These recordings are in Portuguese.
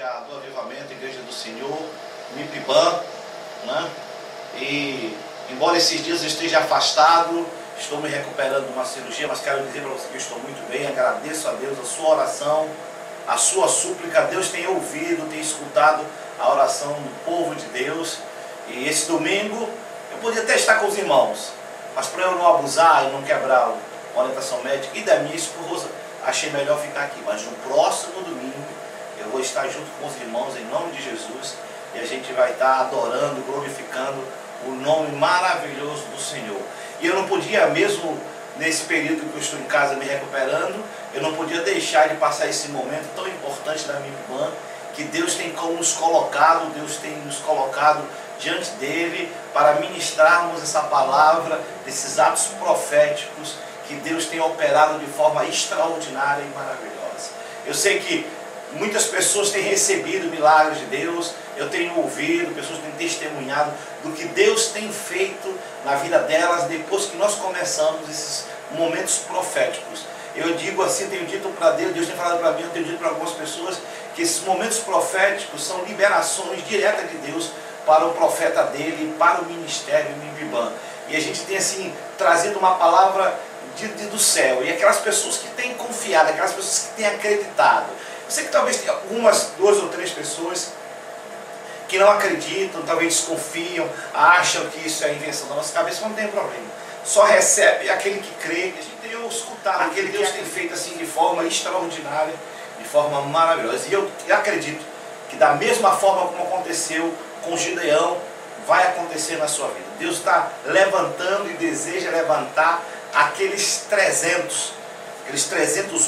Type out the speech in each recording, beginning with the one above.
igreja do Avivamento, Igreja do Senhor, MIPIBAN, né? E embora esses dias eu esteja afastado, estou me recuperando de uma cirurgia, mas quero dizer para você que eu estou muito bem. Agradeço a Deus a sua oração, a sua súplica. Deus tem ouvido, tem escutado a oração do povo de Deus. E esse domingo eu podia até estar com os irmãos, mas para eu não abusar e não quebrar a orientação médica e da minha esposa, achei melhor ficar aqui. Mas no próximo domingo eu vou estar junto com os irmãos em nome de Jesus, e a gente vai estar adorando, glorificando o nome maravilhoso do Senhor. E eu não podia, mesmo nesse período que eu estou em casa me recuperando, eu não podia deixar de passar esse momento tão importante da minha irmã, que Deus tem nos colocado, Deus tem nos colocado diante dele para ministrarmos essa palavra, desses atos proféticos que Deus tem operado de forma extraordinária e maravilhosa. Eu sei que muitas pessoas têm recebido milagres de Deus, eu tenho ouvido, pessoas têm testemunhado do que Deus tem feito na vida delas depois que nós começamos esses momentos proféticos. Eu digo assim, tenho dito para Deus, Deus tem falado para mim, eu tenho dito para algumas pessoas que esses momentos proféticos são liberações diretas de Deus para o profeta dele, para o ministério MIPIBAN. E a gente tem assim trazido uma palavra do céu, e aquelas pessoas que têm confiado, aquelas pessoas que têm acreditado. Eu sei que talvez tenha algumas, 2 ou 3 pessoas que não acreditam, talvez desconfiam, acham que isso é invenção da nossa cabeça, mas não tem problema. Só recebe aquele que crê, que a gente tem escutado, aquele que Deus tem feito assim de forma extraordinária, de forma maravilhosa. E eu acredito que da mesma forma como aconteceu com Gideão, vai acontecer na sua vida. Deus está levantando e deseja levantar aqueles 300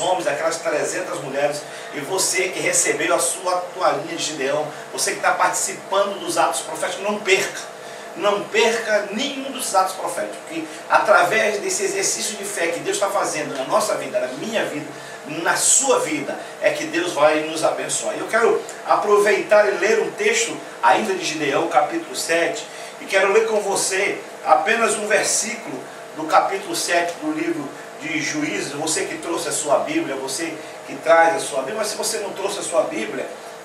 homens, aquelas 300 mulheres, e você que recebeu a sua toalhinha de Gideão, você que está participando dos atos proféticos, não perca nenhum dos atos proféticos, porque através desse exercício de fé que Deus está fazendo na nossa vida, na minha vida, na sua vida, é que Deus vai nos abençoar. Eu quero aproveitar e ler um texto ainda de Gideão, capítulo 7, e quero ler com você apenas um versículo do capítulo 7 do livro de Juízes. Você que trouxe a sua Bíblia, você que traz a sua Bíblia, mas se você não trouxe a sua Bíblia,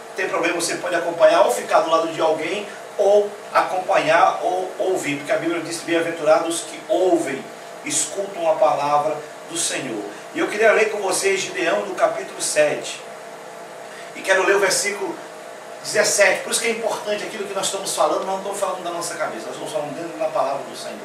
não tem problema, você pode acompanhar ou ficar do lado de alguém, ou acompanhar ou ouvir, porque a Bíblia diz: bem-aventurados que ouvem, escutam a palavra do Senhor. E eu queria ler com vocês Gideão do capítulo 7, e quero ler o versículo 17, por isso que é importante aquilo que nós estamos falando, nós não estamos falando da nossa cabeça, nós estamos falando dentro da palavra do Senhor.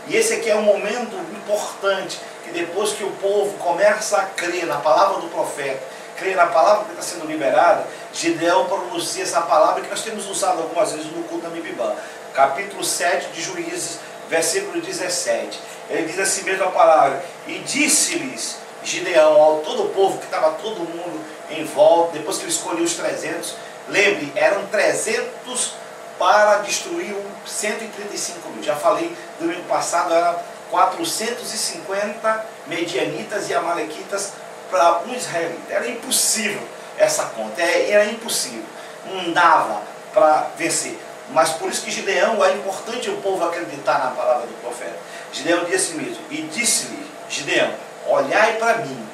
E esse aqui é um momento importante, que depois que o povo começa a crer na palavra do profeta, crer na palavra que está sendo liberada, Gideão pronuncia essa palavra que nós temos usado algumas vezes no culto da MIPIBAN. Capítulo 7 de Juízes, versículo 17. Ele diz assim mesmo a palavra: e disse-lhes Gideão ao todo o povo, que estava todo mundo em volta, depois que ele escolheu os 300, lembre, eram 300 para destruir 135 mil. Já falei domingo passado, era 450 medianitas e amalequitas para um israelita. Era impossível essa conta, era impossível, não dava para vencer. Mas por isso que Gideão, é importante o povo acreditar na palavra do profeta. Gideão disse mesmo, e disse-lhe Gideão: olhai para mim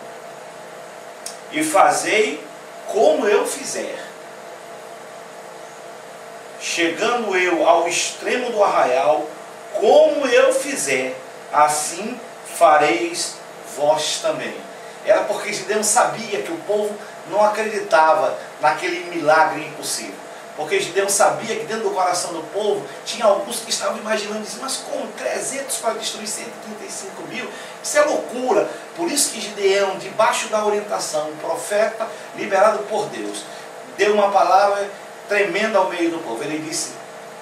e fazei como eu fizer. Chegando eu ao extremo do arraial, como eu fizer, assim fareis vós também. Era porque Gideão sabia que o povo não acreditava naquele milagre impossível. Porque Gideão sabia que dentro do coração do povo tinha alguns que estavam imaginando, dizendo: mas como 300 para destruir 135 mil? Isso é loucura. Por isso que Gideão, debaixo da orientação, um profeta liberado por Deus, deu uma palavra tremenda ao meio do povo. Ele disse: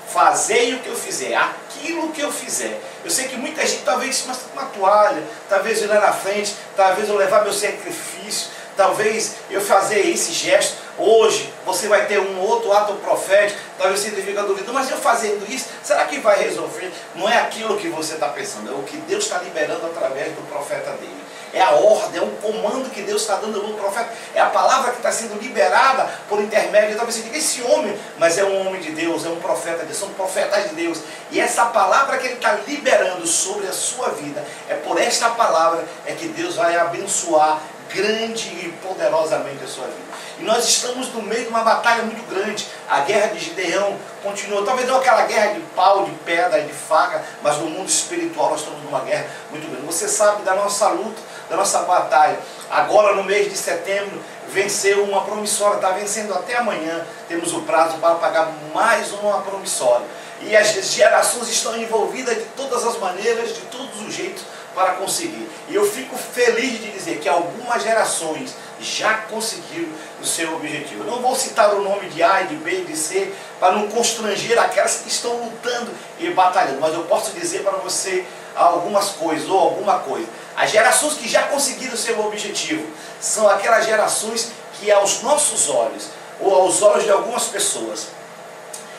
fazei o que eu fizer, aquilo que eu fizer. Eu sei que muita gente talvez uma toalha, talvez eu ir lá na frente, talvez eu levar meu sacrifício, talvez eu fazer esse gesto. Hoje você vai ter um outro ato profético, talvez você fique duvidando: mas eu fazendo isso, será que vai resolver? Não é aquilo que você está pensando, é o que Deus está liberando através do profeta dele. É a ordem, é um comando que Deus está dando no profeta, é a palavra que está sendo liberada por intermédio. Talvez você diga: esse homem, mas é um homem de Deus, é um profeta de Deus, são profetas de Deus. E essa palavra que ele está liberando sobre a sua vida, é por esta palavra é que Deus vai abençoar grande e poderosamente a sua vida. E nós estamos no meio de uma batalha muito grande. A guerra de Gideão continua. Talvez não aquela guerra de pau, de pedra e de faca, mas no mundo espiritual nós estamos numa guerra muito grande. Você sabe da nossa luta, da nossa batalha. Agora no mês de setembro venceu uma promissória, está vencendo até amanhã. Temos o prazo para pagar mais uma promissória. E as gerações estão envolvidas de todas as maneiras, de todos os jeitos para conseguir. E eu fico feliz de dizer que algumas gerações já conseguiram o seu objetivo. Eu não vou citar o nome de A, de B, de C, para não constranger aquelas que estão lutando e batalhando. Mas eu posso dizer para você algumas coisas, ou alguma coisa. As gerações que já conseguiram o seu objetivo são aquelas gerações que aos nossos olhos, ou aos olhos de algumas pessoas,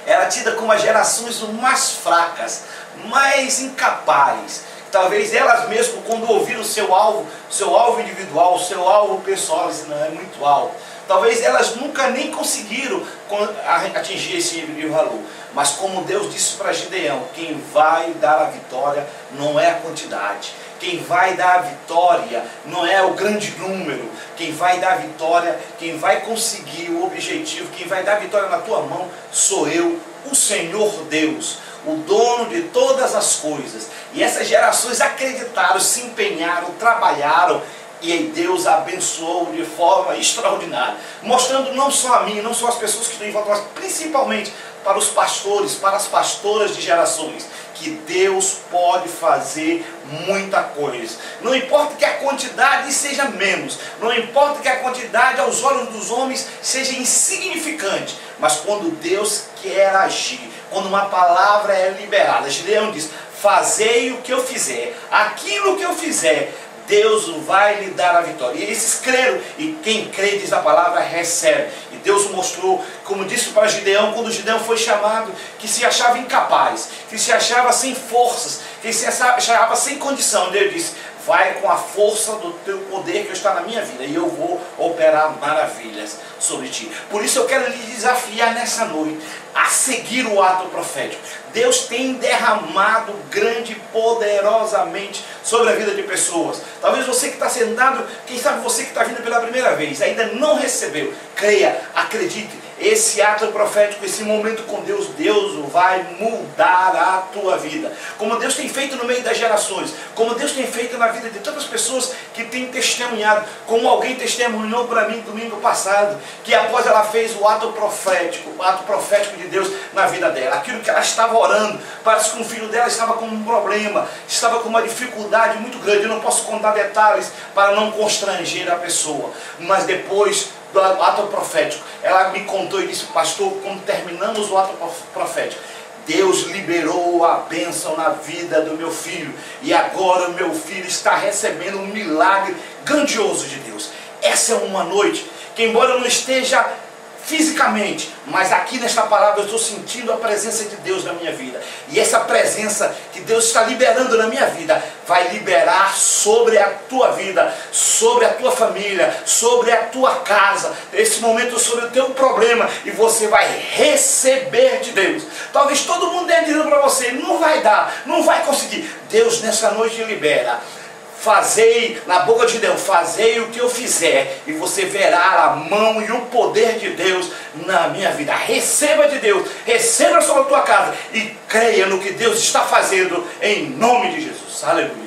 era tida como as gerações mais fracas, mais incapazes. Talvez elas mesmas, quando ouviram o seu alvo individual, o seu alvo pessoal, dizem, não, é muito alto. Talvez elas nunca nem conseguiram atingir esse nível de valor. Mas como Deus disse para Gideão, quem vai dar a vitória não é a quantidade. Quem vai dar a vitória não é o grande número. Quem vai dar a vitória, quem vai conseguir o objetivo, quem vai dar a vitória na tua mão, sou eu, o Senhor Deus, o dono de todas as coisas. E essas gerações acreditaram, se empenharam, trabalharam, e aí Deus abençoou de forma extraordinária, mostrando não só a mim, não só as pessoas que estão em volta, mas principalmente para os pastores, para as pastoras de gerações, que Deus pode fazer muita coisa. Não importa que a quantidade seja menos, não importa que a quantidade aos olhos dos homens seja insignificante, mas quando Deus quer agir, quando uma palavra é liberada, Gideão diz, fazei o que eu fizer, aquilo que eu fizer, Deus vai lhe dar a vitória. E esses creram, e quem crê, diz a palavra, recebe. E Deus mostrou, como disse para Gideão, quando Gideão foi chamado, que se achava incapaz, que se achava sem forças, que se achava sem condição. Deus disse, vai com a força do teu poder que está na minha vida, e eu vou operar maravilhas sobre ti. Por isso eu quero lhe desafiar nessa noite a seguir o ato profético. Deus tem derramado grande e poderosamente sobre a vida de pessoas. Talvez você que está sentado, quem sabe você que está vindo pela primeira vez, ainda não recebeu. Creia, acredite. Esse ato profético, esse momento com Deus, Deus vai mudar a tua vida. Como Deus tem feito no meio das gerações, como Deus tem feito na vida de tantas pessoas que têm testemunhado, como alguém testemunhou para mim domingo passado, que após ela fez o ato profético de Deus na vida dela, aquilo que ela estava orando, parece que o filho dela estava com um problema, estava com uma dificuldade muito grande. Eu não posso contar detalhes para não constranger a pessoa, mas depois do ato profético, ela me contou e disse, pastor, quando terminamos o ato profético, Deus liberou a bênção na vida do meu filho, e agora o meu filho está recebendo um milagre grandioso de Deus. Essa é uma noite que, embora eu não esteja fisicamente, mas aqui nesta palavra eu estou sentindo a presença de Deus na minha vida, e essa presença que Deus está liberando na minha vida, vai liberar sobre a tua vida, sobre a tua família, sobre a tua casa, esse momento sobre o teu problema, e você vai receber de Deus. Talvez todo mundo tenha dizendo para você, não vai dar, não vai conseguir. Deus nessa noite libera. Fazei, na boca de Gideão, fazei o que eu fizer, e você verá a mão e o poder de Deus na minha vida. Receba de Deus, receba sobre a tua casa, e creia no que Deus está fazendo, em nome de Jesus. Aleluia.